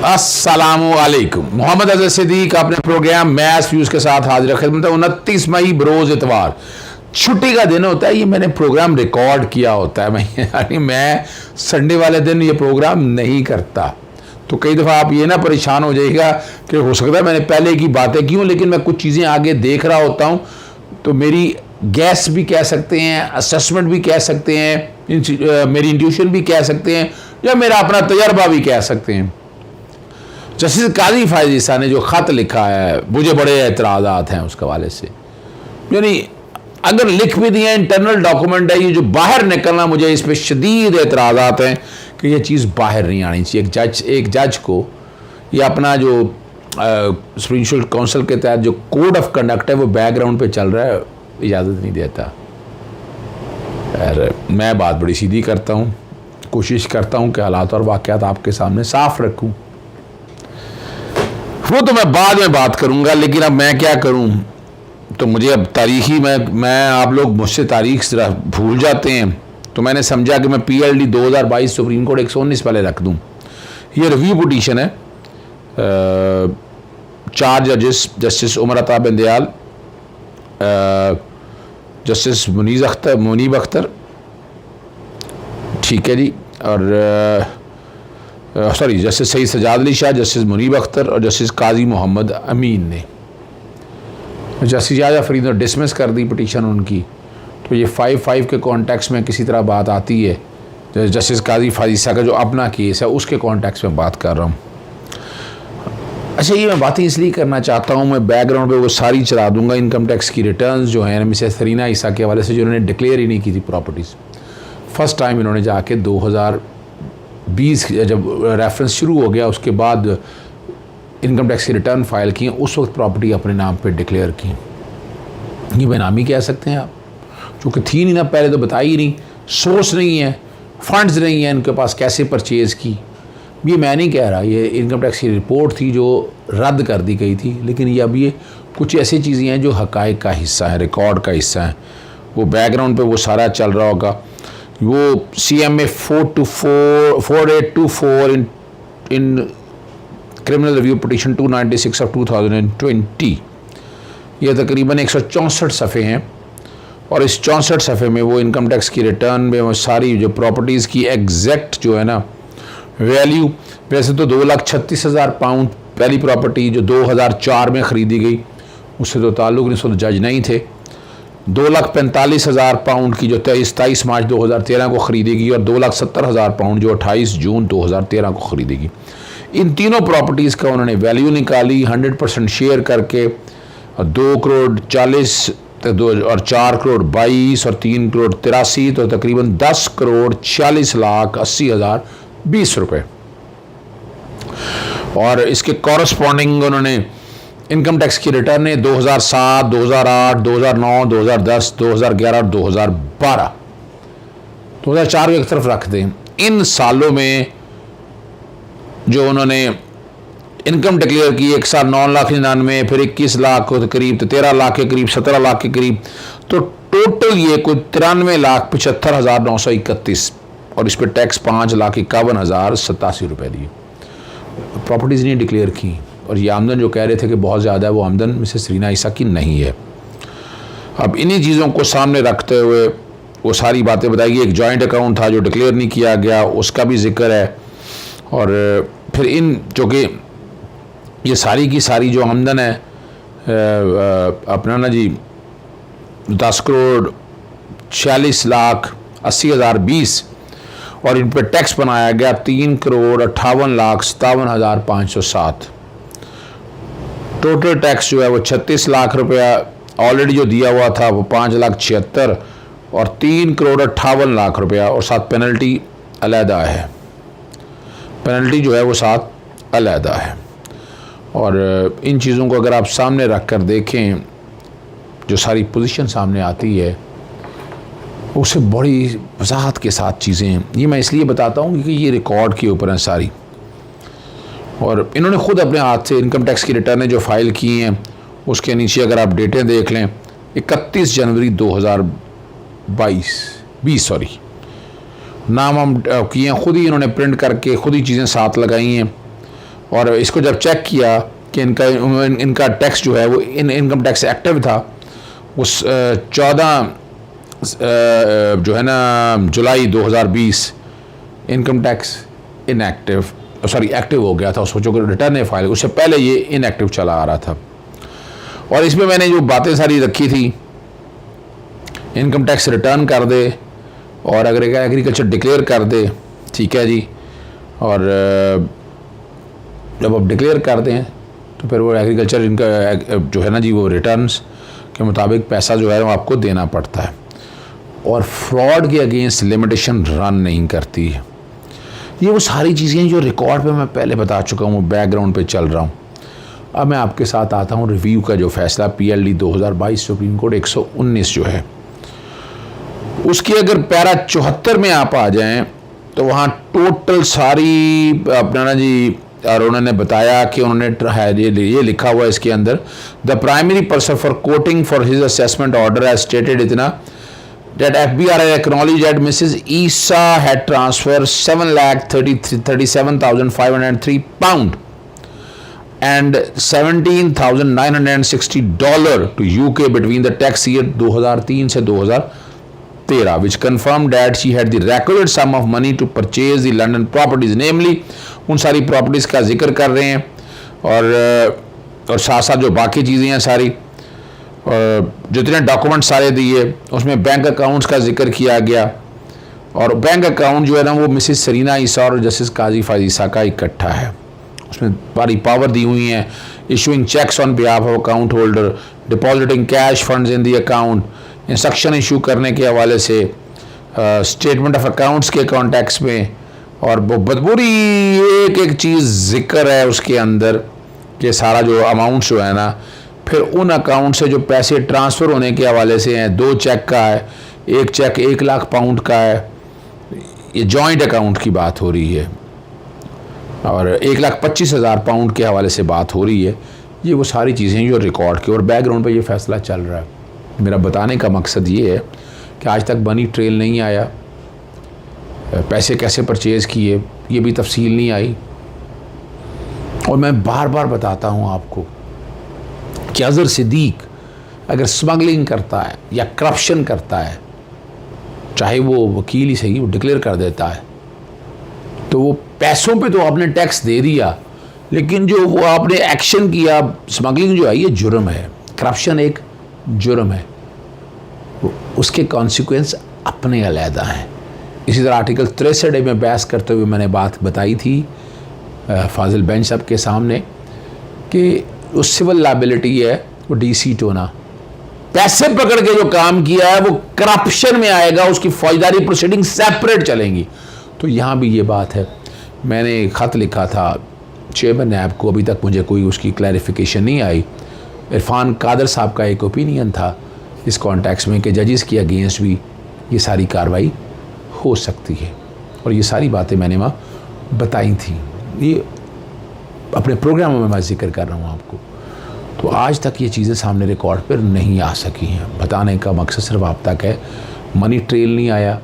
अस्सलामुअलैकुम। मोहम्मद अज़हर सिद्दीक अपने programme maths views के साथ हाजिर खिदमत। 29 मई बरोज़ इतवार छुट्टी का दिन होता है। ये मैंने प्रोग्राम रिकॉर्ड किया होता है। मैं संडे वाले दिन ये प्रोग्राम नहीं करता, तो कई दफ़ा आप ये ना परेशान हो जाइएगा कि हो सकता है मैंने पहले की बातें की हूँ, लेकिन मैं कुछ चीज़ें आगे देख रहा होता हूँ, तो मेरी गैस भी कह सकते हैं, असेसमेंट भी कह सकते हैं, मेरी इंट्यूशन भी कह सकते हैं, या मेरा अपना तजर्बा भी कह सकते हैं। जस्टिस काजी फायज़ ईसा ने जो ख़त लिखा है, मुझे बड़े एतराज़ात हैं उसके हवाले से। यानी अगर लिख भी दिए, इंटरनल डॉक्यूमेंट है, ये जो बाहर निकलना, मुझे इस पर शदीद एतराज़ात हैं कि ये चीज़ बाहर नहीं आनी चाहिए। एक जज को ये अपना जो सुप्रीम कोर्ट काउंसिल के तहत जो कोड ऑफ कंडक्ट है वो बैकग्राउंड पे चल रहा है, इजाज़त नहीं देता। मैं बात बड़ी सीधी करता हूँ, कोशिश करता हूँ कि हालात और वाक़यात आपके सामने साफ रखूँ। वो तो मैं बाद में बात करूँगा, लेकिन अब मैं क्या करूँ, तो मुझे अब तारीखी मैं आप लोग मुझसे तारीख जरा भूल जाते हैं, तो मैंने समझा कि मैं PLD 2022 सुप्रीम कोर्ट 119 पहले रख दूँ। ये रिव्यू पिटीशन है, 4 जजेस, justice Umar Ata Bandial, justice Munib Akhtar, ठीक है जी, और sorry justice Syed Sajjad Ali Shah, justice Munib Akhtar और जस्टिस काजी मोहम्मद अमीन ने। जस्टिस याजा फरीद ने डिसमिस कर दी पिटीशन उनकी। तो ये 5-5 के कॉन्टेक्स्ट में किसी तरह बात आती है, जस्टिस काजी फायज़ ईसा का जो अपना केस है उसके कॉन्टेक्स्ट में बात कर रहा हूँ। अच्छा, ये मैं बातें इसलिए करना चाहता हूँ, मैं बैकग्राउंड पे वो सारी चला दूँगा। इनकम टैक्स की रिटर्न्स जो हैं मिसेस सरीना ईसा के हवाले से, जो उन्होंने डिक्लेयर ही नहीं की थी प्रॉपर्टीज़, फर्स्ट टाइम इन्होंने जाके 2020 जब रेफरेंस शुरू हो गया, उसके बाद इनकम टैक्स की रिटर्न फाइल की, उस वक्त प्रॉपर्टी अपने नाम पे डिक्लेयर की। ये बेनामी कह सकते हैं आप, चूँकि थी नहीं ना पहले, तो बताई ही नहीं, सोर्स नहीं है, फंड्स नहीं है इनके पास, कैसे परचेज़ की। ये मैं नहीं कह रहा, ये इनकम टैक्स की रिपोर्ट थी जो रद्द कर दी गई थी, लेकिन ये अब ये कुछ ऐसी चीज़ें हैं जो हक़ाइक़ का हिस्सा है, रिकॉर्ड का हिस्सा है। वो बैकग्राउंड पे वो सारा चल रहा होगा। वो CMA 4824 in criminal review petition 296 of 2020, ये तकरीबन 164 सफ़े हैं, और इस 64 सफ़े में वो इनकम टैक्स की रिटर्न में वो सारी जो प्रॉपर्टीज़ की एग्जैक्ट जो है ना वैल्यू, वैसे तो 2,36,000 पाउंड पहली प्रॉपर्टी जो 2004 में ख़रीदी गई, उससे तो ताल्लुक़ नहीं, उसमें जज नहीं थे। 2,45,000 पाउंड की जो 23 मार्च 2013 को ख़रीदेगी, और 2,70,000 पाउंड जो 28 जून 2013 को ख़रीदेगी। इन तीनों प्रॉपर्टीज़ का उन्होंने वैल्यू निकाली 100% शेयर करके, 2 करोड़ 40 और 4 करोड़ 22 और 3 करोड़ 83, तो तकरीबन 10 करोड़ 40 लाख 80,000 20 रुपये। और इसके कॉरस्पॉन्डिंग उन्होंने इनकम टैक्स की रिटर्न 2007, 2008, 2009, 2010, 2011 और 2012, 2004 को एक तरफ रख दें, इन सालों में जो उन्होंने इनकम डिक्लेयर की, एक साल 9,99,000, फिर 21 लाख के करीब, तो 13 लाख के करीब, 17 लाख के करीब, तो टोटल ये कोई 93,75,931, और इस पर टैक्स 5,51,087 रुपये दिए। प्रॉपर्टीज़ नहीं डिक्लेयर की, और ये आमदन जो कह रहे थे कि बहुत ज़्यादा है, वो आमदन मिसेस सरीना ईसा की नहीं है। अब इन्हीं चीज़ों को सामने रखते हुए वो सारी बातें बताई। एक जॉइंट अकाउंट था जो डिक्लेयर नहीं किया गया, उसका भी जिक्र है। और फिर इन जो कि ये सारी की सारी जो आमदन है अपना ना जी 10 करोड़ 46 लाख 80,000 20, और इन पर टैक्स बनाया गया 3 करोड़ 58 लाख 57,507। टोटल टैक्स जो है वो 36 लाख रुपया ऑलरेडी जो दिया हुआ था वो 5,76,000, और 3 करोड़ 58 लाख रुपया, और साथ पेनल्टी अलहदा है। पेनल्टी जो है वो साथ अलहदा है। और इन चीज़ों को अगर आप सामने रख कर देखें, जो सारी पोजीशन सामने आती है, उससे बड़ी वजाहत के साथ चीज़ें हैं। ये मैं इसलिए बताता हूँ क्योंकि ये रिकॉर्ड के ऊपर हैं सारी, और इन्होंने ख़ुद अपने हाथ से इनकम टैक्स की रिटर्नें जो फाइल की हैं, उसके नीचे अगर आप डेटें देख लें, 31 जनवरी 2020 नाम हम किए हैं, ख़ुद ही इन्होंने प्रिंट करके ख़ुद ही चीज़ें साथ लगाई हैं। और इसको जब चेक किया कि इनका टैक्स जो है वो इनकम टैक्स एक्टिव था, उस 14 जो है ना जुलाई 2020 इनकम टैक्स एक्टिव हो गया था। उसको जो रिटर्न है फाइल, उससे पहले ये इनएक्टिव चला आ रहा था। और इसमें मैंने जो बातें सारी रखी थी, इनकम टैक्स रिटर्न कर दे और अगर एग्रीकल्चर डिक्लेयर कर दे, ठीक है जी, और जब आप डिक्लेयर कर दें तो फिर वो एग्रीकल्चर इनका जो है ना जी वो रिटर्न्स के मुताबिक पैसा जो है वो आपको देना पड़ता है, और फ्रॉड के अगेंस्ट लिमिटेशन रन नहीं करती है। ये वो सारी चीज़ें जो रिकॉर्ड पे मैं पहले बता चुका हूँ, बैकग्राउंड पे चल रहा हूँ। अब मैं आपके साथ आता हूँ रिव्यू का जो फैसला PLD 2022 सुप्रीम कोर्ट 119 जो है, उसकी अगर पैरा 74 में आप आ जाएं तो वहाँ टोटल सारी अपना ना जी, और उन्होंने बताया कि उन्होंने ये लिखा हुआ है इसके अंदर, the primary person for coating for his assessment order has stated इतना that FBRI acknowledged that Mrs. Issa had transferred 7,37,503 pound and $17,960 to UK between the tax year 2003 से 2013, which confirmed that she had the requisite sum of money to purchase the London properties, namely उन सारी properties का जिक्र कर रहे हैं, और साथ साथ जो बाकी चीज़ें हैं सारी, और जितने डॉक्यूमेंट सारे दिए उसमें बैंक अकाउंट्स का जिक्र किया गया, और बैंक अकाउंट जो है ना वो मिसेस सरीना ईसा और जस्टिस काजी फायद ईसा का इकट्ठा है। उसमें सारी पावर दी हुई हैं, issuing cheques on behalf of account holder, depositing cash funds in the account, instruction issue करने के हवाले से, स्टेटमेंट ऑफ अकाउंट्स के कॉन्टेक्स्ट में, और बदबूरी एक एक चीज़ जिक्र है उसके अंदर कि सारा जो अमाउंट जो है ना, फिर उन अकाउंट से जो पैसे ट्रांसफ़र होने के हवाले से हैं, 2 चेक का है, एक चेक 1 लाख पाउंड का है, ये जॉइंट अकाउंट की बात हो रही है, और 1,25,000 पाउंड के हवाले से बात हो रही है। ये वो सारी चीज़ें जो रिकॉर्ड की और बैकग्राउंड पे ये फ़ैसला चल रहा है। मेरा बताने का मकसद ये है कि आज तक मनी ट्रेल नहीं आया, पैसे कैसे परचेज़ किए ये भी तफसील नहीं आई, और मैं बार बार बताता हूँ आपको कि अज़हर सिद्दीक अगर स्मगलिंग करता है या करप्शन करता है, चाहे वो वकील ही सही, वो डिक्लेयर कर देता है, तो वो पैसों पे तो आपने टैक्स दे दिया, लेकिन जो वो आपने एक्शन किया, स्मगलिंग जो है ये जुर्म है, करप्शन एक जुर्म है, उसके कॉन्सिक्वेंस अपने अलहदा हैं। इसी तरह आर्टिकल 63 में बहस करते हुए मैंने बात बताई थी फाजिल बेंच साहब के सामने कि वो सिविल लायबिलिटी है, वो DC टोना पैसे पकड़ के जो काम किया है वो करप्शन में आएगा, उसकी फौजदारी प्रोसीडिंग सेपरेट चलेंगी। तो यहाँ भी ये बात है। मैंने ख़त लिखा था चेयरमैन नैब को, अभी तक मुझे कोई उसकी क्लैरिफिकेशन नहीं आई। इरफान कादर साहब का एक ओपिनियन था इस कॉन्टेक्स्ट में कि जजेस के अगेंस्ट भी ये सारी कार्रवाई हो सकती है, और ये सारी बातें मैंने वहाँ बताई थी, ये अपने प्रोग्रामों में मैं जिक्र कर रहा हूँ आपको। तो आज तक ये चीज़ें सामने रिकॉर्ड पर नहीं आ सकी हैं। बताने का मकसद सिर्फ आप तक है, मनी ट्रेल नहीं आया,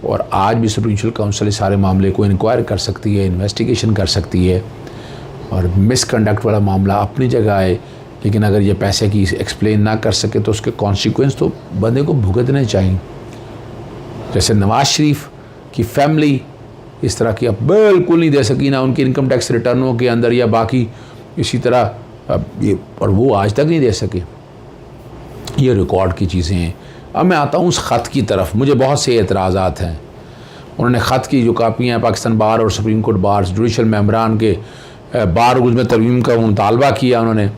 और आज भी सुप्रीम जुडिशल काउंसिल इस सारे मामले को इंक्वायर कर सकती है, इन्वेस्टिगेशन कर सकती है, और मिसकंडक्ट वाला मामला अपनी जगह है, लेकिन अगर ये पैसे की एक्सप्लेन ना कर सके तो उसके कॉन्सिक्वेंस तो बंदे को भुगतने चाहिए। जैसे नवाज शरीफ की फैमिली इस तरह की अब बिल्कुल नहीं दे सकी, ना उनके इनकम टैक्स रिटर्नों के अंदर या बाकी इसी तरह ये, और वो आज तक नहीं दे सके। ये रिकॉर्ड की चीज़ें हैं। अब मैं आता हूँ उस ख़त की तरफ। मुझे बहुत से एतराज़ात हैं। उन्होंने ख़त की जो कापियाँ पाकिस्तान बार और सुप्रीम कोर्ट बार जुडिशल मेम्बरान के बार रूल्स में तरमीम का मुतालबा किया। उन्होंने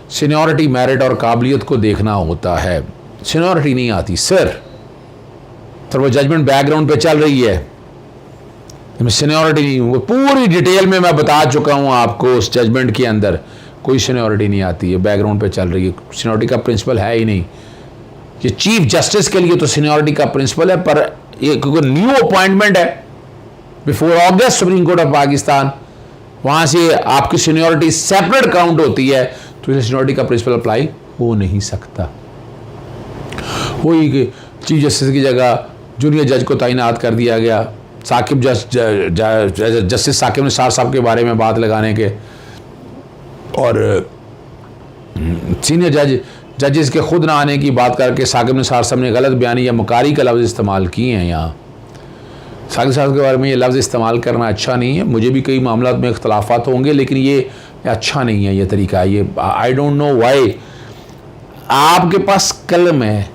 सीनियरिटी, मेरिट और काबिलियत को देखना होता है। सीनियरिटी नहीं आती सर, वो जजमेंट बैकग्राउंड पे चल रही है, सीनियरिटी नहीं। वो पूरी डिटेल में मैं बता चुका हूँ आपको। उस जजमेंट के अंदर कोई सीनियरिटी नहीं आती है, बैकग्राउंड पे चल रही है। सीनियरिटी का प्रिंसिपल है ही नहीं। ये चीफ जस्टिस के लिए तो सीनियरिटी का प्रिंसिपल है, पर ये क्योंकि न्यू अपॉइंटमेंट है before August supreme court of Pakistan, वहाँ से आपकी सीनियरिटी सेपरेट काउंट होती है, तो इसे सीनियरिटी का प्रिंसिपल अप्लाई हो नहीं सकता। वही कि चीफ जस्टिस की जगह जूनियर जज को तैनात कर दिया गया। साकिब जस्टिस साकिब निसार साहब के बारे में बात लगाने के और सीनियर जजेस के खुद ना आने की बात करके साकिब निसार साहब ने गलत बयानी या मुकारी का लफ्ज़ इस्तेमाल किए हैं। यहाँ साकिब साहब के बारे में ये लफ्ज़ इस्तेमाल करना अच्छा नहीं है। मुझे भी कई मामलों में इख्तलाफात होंगे, लेकिन ये अच्छा नहीं है ये तरीका। ये आई डोंट नो वाई। आपके पास कलम है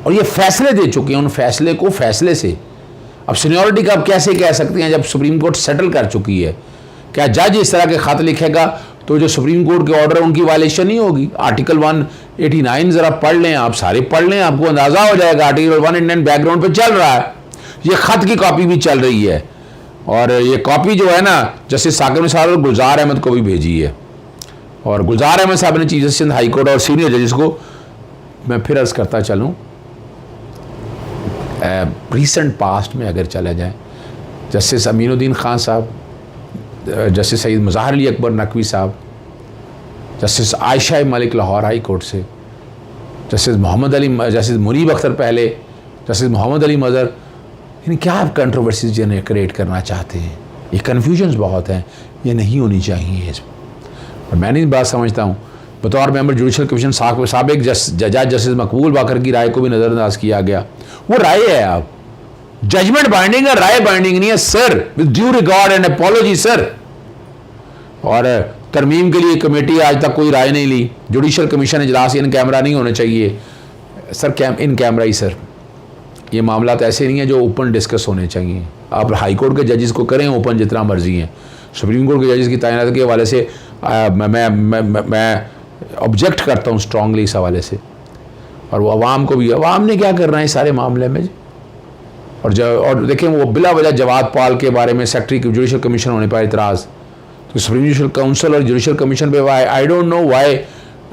और ये फैसले दे चुके हैं, उन फैसले को फैसले से अब सीनियरिटी का आप कैसे कह सकते हैं जब सुप्रीम कोर्ट सेटल कर चुकी है? क्या जज इस तरह के खत लिखेगा तो जो सुप्रीम कोर्ट के ऑर्डर उनकी वायलेशन नहीं होगी? आर्टिकल 189 ज़रा पढ़ लें, आप सारे पढ़ लें, आपको अंदाज़ा हो जाएगा। आर्टिकल 189 बैकग्राउंड पे चल रहा है, ये ख़त की कॉपी भी चल रही है, और ये कॉपी जो है ना जस्टिस साकिब निसार और गुलजार अहमद को भी भेजी है। और गुलजार अहमद साहब ने चीफ जस्टिस हाई कोर्ट और सीनियर जजेस को, मैं फिर अर्ज़ करता चलूँ, रिसेंट पास्ट में अगर चला जाए, जस्टिस अमीनुद्दीन खान साहब, जस्टिस सईद मुज़ाहिर अली अकबर नकवी साहब, justice Ayesha Malik Lahore high court से, जस्टिस मुनीब अख्तर पहले, जस्टिस मोहम्मद अली मज़र, इन क्या आप कंट्रोवर्सीज जनरेट क्रिएट करना चाहते हैं? ये कन्फ्यूजन्स बहुत हैं, ये नहीं होनी चाहिए। और मैंने इस बात समझता हूँ बतौर मेंबर जुडिशल कमीशन साबिक जज जस्टिस मकबूल बाकर की राय को भी नज़रअंदाज किया गया। वो राय है, आप जजमेंट बाइंडिंग है, राय बाइंडिंग नहीं है sir, with due regard and apology sir. और तरमीम के लिए कमेटी आज तक कोई राय नहीं ली। जुडिशल कमीशन इजलास इन कैमरा नहीं होने चाहिए sir, in camera he sir. ये मामला ऐसे नहीं है जो ओपन डिस्कस होने चाहिए। आप हाई कोर्ट के जजेस को करें ओपन जितना मर्जी हैं, सुप्रीम कोर्ट के जजेस की तैनाती के हवाले से मैं ऑब्जेक्ट करता हूँ स्ट्रांगली इस हवाले से। और वो अवाम को भी, अवाम ने क्या करना है इस सारे मामले में? और देखें वो बिला वजह जवाद पाल के बारे में सेक्रेटरी जुडिशल कमीशन होने पर इतराज़, तो सुप्रीम जुडिशल काउंसिल और जुडिशल कमीशन पे आई डोंट नो वाई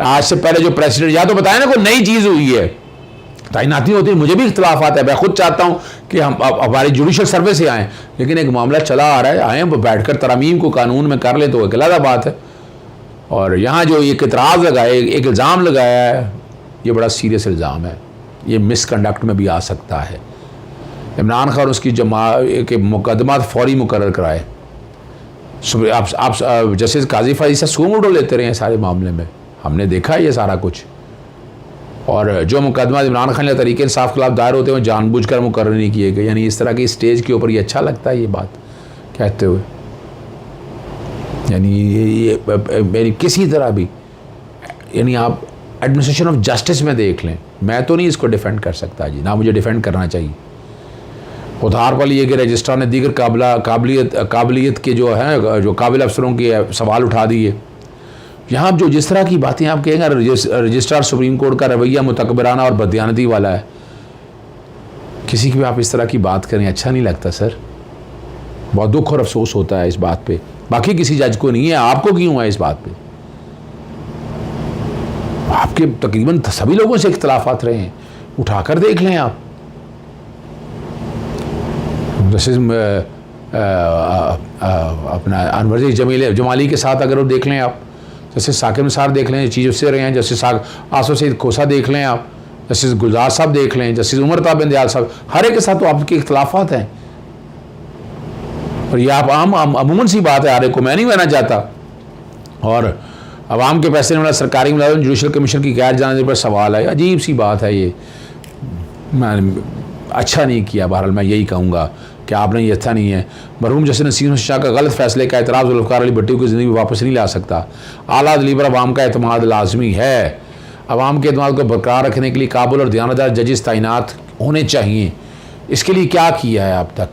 आज से पहले जो प्रेसिडेंट या तो बताया ना कोई नई चीज़ हुई है, तैनाती होती है। मुझे भी इख्तलाफात है, मैं खुद चाहता हूँ कि हम हमारी जुडिशल सर्वे से आएँ, लेकिन एक मामला चला आ रहा है, आएँ बैठ कर तरमीम को कानून में कर ले तो एक अलग बात है। और यहाँ जो एक इतराज़ लगाए, एक इल्ज़ाम लगाया है, ये बड़ा सीरियस इल्ज़ाम है, ये मिसकंडक्ट में भी आ सकता है। इमरान खान उसकी के मुकदमा फौरी मुकर्रर कराए। आप जस्टिस काजी फाजी से सूम उठो लेते रहे हैं सारे मामले में, हमने देखा है ये सारा कुछ। और जो मुकदमा इमरान खान या तरीके इंसाफ खिलाफ दायर होते हैं जानबूझकर मुकर्रर नहीं किए गए। यानी इस तरह की स्टेज के ऊपर ये अच्छा लगता है ये बात कहते हुए? यानी ये किसी तरह भी, यानी आप एडमिनिस्ट्रेशन ऑफ जस्टिस में देख लें, मैं तो नहीं इसको डिफेंड कर सकता जी, ना मुझे डिफेंड करना चाहिए। उधार पर लिए गए रजिस्ट्रार ने दीगर काबिलियत के जो हैं, जो काबिल अफसरों के सवाल उठा दिए। यहाँ जो जिस तरह की बातें आप कहेंगे, रजिस्ट्रार सुप्रीम कोर्ट का रवैया मुतकबराना और बदयानती वाला है, किसी की भी आप इस तरह की बात करें अच्छा नहीं लगता सर, बहुत दुख और अफसोस होता है इस बात पे। बाकी किसी जज को नहीं है, आपको क्यों है इस बात पे? आपके तकरीबन सभी लोगों से इख्तलाफात रहे हैं, उठाकर देख लें आप। जैसे अपना अनवर जमाली के साथ अगर वो देख लें आप, जैसे साकिब निसार देख लें, चीफ से रहे हैं, जैसे आसफ सईद खोसा देख लें आप, जस्टिस गुलजार साहब देख लें, जस्टिस उमर ताब इंदयाल साहब, हर एक के साथ तो आपके इख्तलाफात हैं। और ये आप अमूमन सी बात है, हर एक को मैं नहीं कहना चाहता। और अवाम के पैसे वाला सरकारी मुलाजिम जुडिशल कमीशन की गैर जाने पर सवाल है, अजीब सी बात है ये, मैं अच्छा नहीं किया। बहरहाल मैं यही कहूँगा कि आपने ये अच्छा नहीं है। मरहूम जस्टिस नसीम शाह का गलत फैसले का एतराज़ जुल्फ़िकार अली भट्टी को ज़िंदगी में वापस नहीं ला सकता। आला अदली पर अवाम का एतमाद लाजमी है। अवाम के एतमाद को बरकरार रखने के लिए काबिल और दयानतदार जजेस तैनात होने चाहिए। इसके लिए क्या किया है अब तक?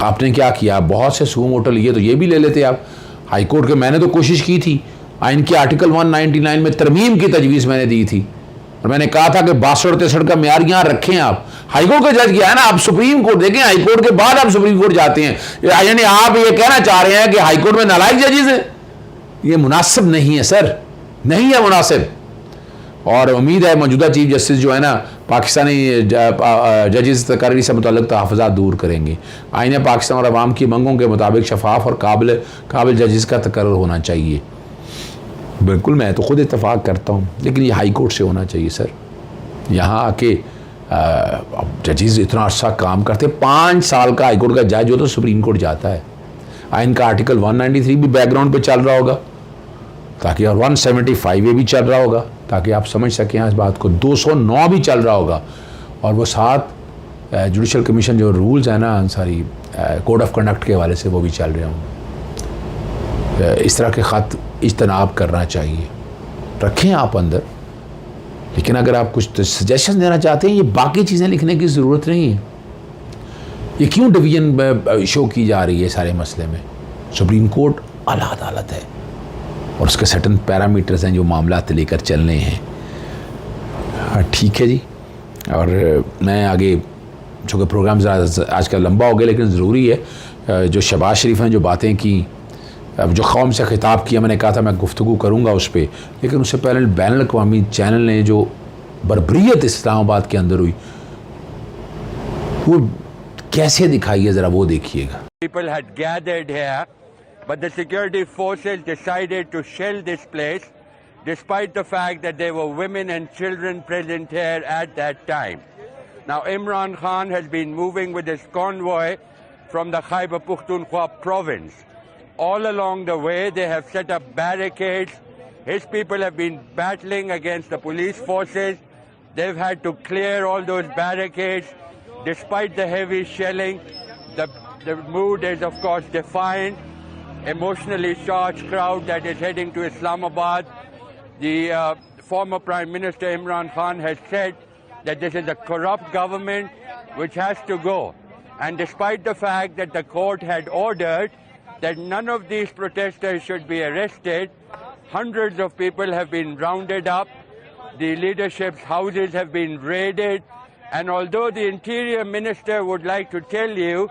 आपने क्या किया? बहुत से सूम होटल लिए तो ये भी ले लेते आप। हाई कोर्ट के मैंने तो कोशिश की थी, आइन के आर्टिकल 199 में तरमीम की तजवीज़ मैंने दी थी, और मैंने कहा था कि 62 और 63 का म्यार यहाँ रखें आप। हाईकोर्ट का जज किया है ना, आप सुप्रीम कोर्ट देखें, हाईकोर्ट के बाद आप सुप्रीम कोर्ट जाते हैं। यानी आप ये कहना चाह रहे हैं कि हाईकोर्ट में नालायक जजेस हैं? ये मुनासिब नहीं है सर, नहीं है मुनासिब। और उम्मीद है मौजूदा चीफ जस्टिस जो है ना, पाकिस्तानी जजेस तकर्री से मुतल्लिक़ तहफ़्फ़ुज़ात दूर करेंगे। आईने पाकिस्तान और अवाम की मंगों के मुताबिक शफाफ और काबिल जजेस का तकर्रुर होना चाहिए। बिल्कुल, मैं तो खुद इत्तफ़ाक़ करता हूँ, लेकिन ये हाई कोर्ट से होना चाहिए सर। यहाँ आके जजेस इतना अच्छा काम करते, 5 साल का हाई कोर्ट का जज हो तो सुप्रीम कोर्ट जाता है। आइन का आर्टिकल 193 भी बैकग्राउंड पे चल रहा होगा ताकि, और 175 भी चल रहा होगा ताकि आप समझ सकें इस बात को, 209 भी चल रहा होगा, और वो 7 जुडिशल कमीशन जो रूल्स हैं ना अंसारी कोड ऑफ कंडक्ट के हवाले से वो भी चल रहे होंगे। इस तरह के ख़त इज्तनाब करना चाहिए, रखें आप अंदर, लेकिन अगर आप कुछ सजेशन देना चाहते हैं, ये बाकी चीज़ें लिखने की ज़रूरत नहीं है। ये क्यों डिवीज़न शो की जा रही है सारे मसले में? सुप्रीम कोर्ट आला अदालत है और उसके सर्टन पैरामीटर्स हैं जो मामला लेकर चलने हैं। ठीक है जी, और मैं आगे, चूँकि प्रोग्राम आजकल लंबा हो गया लेकिन ज़रूरी है, जो शहबाज शरीफ हैं जो बातें की, अब जो कौम से ख़िताब किया, मैंने कहा था मैं गुफ्तगू करूँगा उस पर, लेकिन उससे पहले बैनुल अक़वामी चैनल ने जो बर्बरियत इस्लामाबाद के अंदर हुई वो कैसे दिखाई है, ज़रा वो देखिएगा। People had gathered here, but the security forces decided to shell this place despite the fact that there were women and children present here at that time. Now Imran Khan has been moving with his convoy from the Khyber Pakhtunkhwa province. All along the way they have set up barricades. His people have been battling against the police forces. They've had to clear all those barricades. Despite the heavy shelling, the mood is of course defiant, emotionally charged crowd that is heading to Islamabad. The former Prime Minister Imran Khan has said that this is a corrupt government which has to go. And despite the fact that the court had ordered that none of these protesters should be arrested, hundreds of people have been rounded up, the leadership's houses have been raided, and although the Interior Minister would like to tell you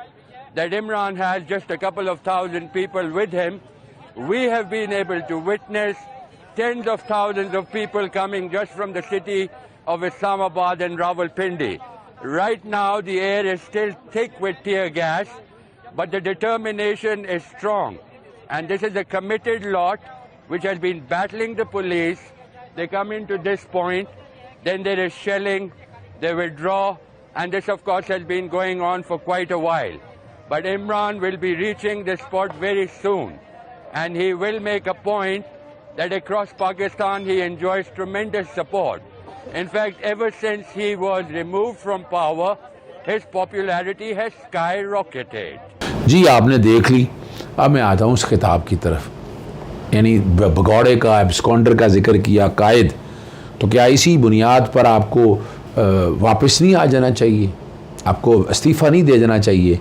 that Imran has just a couple of thousand people with him, we have been able to witness tens of thousands of people coming just from the city of Islamabad and Rawalpindi. Right now the air is still thick with tear gas, but the determination is strong. And this is a committed lot which has been battling the police. They come into this point, then there is shelling, they withdraw, and this of course has been going on for quite a while. But Imran will be reaching this spot very soon, and he will make a point that across Pakistan he enjoys tremendous support. In fact, ever since he was removed from power, his popularity has skyrocketed. जी आपने देख ली। अब मैं आता हूँ उस खिताब की तरफ, यानी भगौड़े का, एब्सकॉन्डर का जिक्र किया, कायद, तो क्या इसी बुनियाद पर आपको वापस नहीं आ जाना चाहिए? आपको इस्तीफ़ा नहीं दे जाना चाहिए?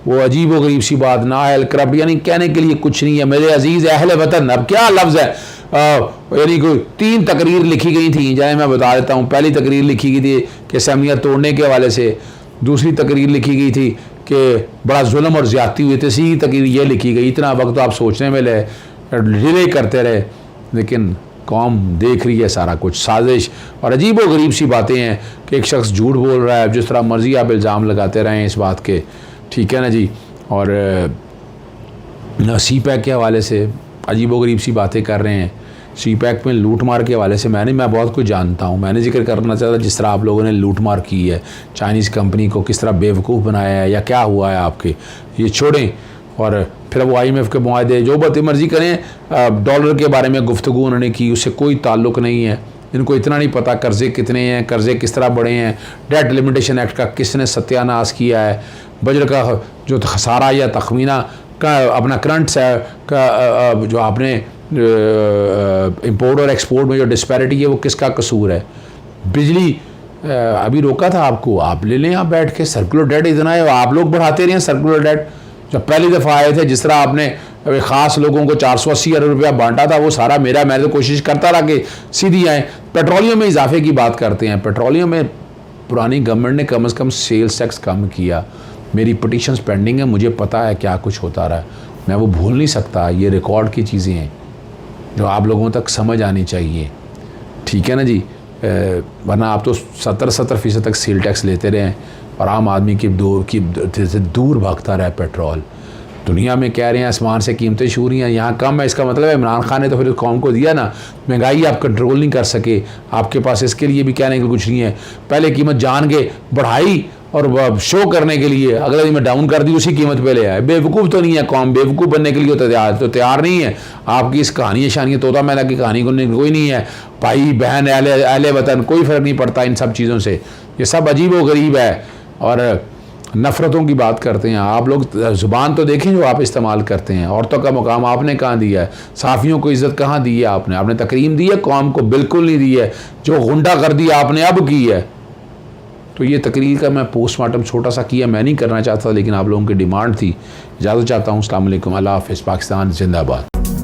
वो अजीब व गरीब सी बात, ना अहल करब, यानी कहने के लिए कुछ नहीं है। मेरे अजीज़ अहल वतन, अब क्या लफ्ज़ है, यानी कोई 3 तकरीर लिखी गई थी, जाए मैं बता देता हूँ। पहली तकरीर लिखी गई थी कि असम्बलियाँ तोड़ने के हवाले से, दूसरी तकरीर लिखी गई थी कि बड़ा जुल्म और ज़्यादती हुई, तीसरी तकरीर ये लिखी गई। इतना वक्त तो आप सोचने में डिले करते रहे, लेकिन कौम देख रही है सारा कुछ, साजिश और अजीब व गरीब सी बातें हैं कि एक शख्स झूठ बोल रहा है, जिस तरह मर्जी आप इल्ज़ाम लगाते रहें इस बात के, ठीक है ना जी। और सी पैक के हवाले से अजीब व गरीब सी बातें कर रहे हैं। सी पैक में लूट मार के हवाले से मैं बहुत कुछ जानता हूँ, मैंने जिक्र करना चाहता जिस तरह आप लोगों ने लूट मार की है, चाइनीज़ कंपनी को किस तरह बेवकूफ़ बनाया है या क्या हुआ है आपके, ये छोड़ें। और फिर वो IMF के मुआहदे जो बातें मर्जी करें, डॉलर के बारे में गुफ्तगू उन्होंने की, उससे कोई ताल्लुक़ नहीं है। इनको इतना नहीं पता कर्ज़े कितने हैं, कर्ज़े किस तरह बढ़े हैं, डेट लिमिटेशन एक्ट का किसने सत्यानाश किया है, बजट का जो खसारा या तखमीना का अपना करंट का जो आपने इंपोर्ट और एक्सपोर्ट में जो डिस्पैरिटी है वो किसका कसूर है। बिजली अभी रोका था आपको, आप ले लें, आप बैठ के सर्कुलर डेट इतना है, आप लोग बढ़ाते रहे हैं सर्कुलर डेट। जब पहली दफ़ा आए थे, जिस तरह आपने ख़ास लोगों को 480 अरब रुपया बांटा था, वो सारा मेरा, मैं तो कोशिश करता रहा कि सीधी आए। पेट्रोलियम में इजाफे की बात करते हैं, पेट्रोलियम में पुरानी गवर्नमेंट ने कम से कम सेल्स टैक्स कम किया। मेरी पिटीशंस पेंडिंग है, मुझे पता है क्या कुछ होता रहा, मैं वो भूल नहीं सकता। ये रिकॉर्ड की चीज़ें हैं जो आप लोगों तक समझ आनी चाहिए, ठीक है ना जी। वरना आप तो 70% तक सेल टैक्स लेते रहें और आम आदमी की दूर भागता रहे पेट्रोल। दुनिया में कह रहे हैं आसमान से कीमतें छू रही हैं, यहाँ कम है। इसका मतलब है इमरान खान ने तो फिर कौम को दिया ना, महंगाई आप कंट्रोल नहीं कर सके, आपके पास इसके लिए भी कहने के कुछ नहीं है। पहले कीमत जान के बढ़ाई और वह शो करने के लिए अगले दिन में डाउन कर दी, उसी कीमत पे ले आए। बेवकूफ़ तो नहीं है कौम, बेवकूफ़ बनने के लिए तैयार नहीं है। आपकी इस कहानी शानी तोता मैना की कहानी को कोई नहीं है। भाई बहन अहले वतन कोई फ़र्क नहीं पड़ता इन सब चीज़ों से। ये सब अजीब व गरीब है और नफ़रतों की बात करते हैं। आप लोग ज़ुबान तो देखें जो आप इस्तेमाल करते हैं। औरतों का मुकाम आपने कहाँ दिया है? साफ़ियों को इज़्ज़त कहाँ दी है आपने तकरीम दी है? कौम को बिल्कुल नहीं दी है। जो गुंडागर्दी आपने अब की है, तो ये तकरीर का मैं पोस्टमार्टम छोटा सा किया, मैं नहीं करना चाहता, लेकिन आप लोगों की डिमांड थी। इजाज़त चाहता हूँ। अस्सलाम वालेकुम, अल्लाह हाफ़िज़, पाकिस्तान जिंदाबाद।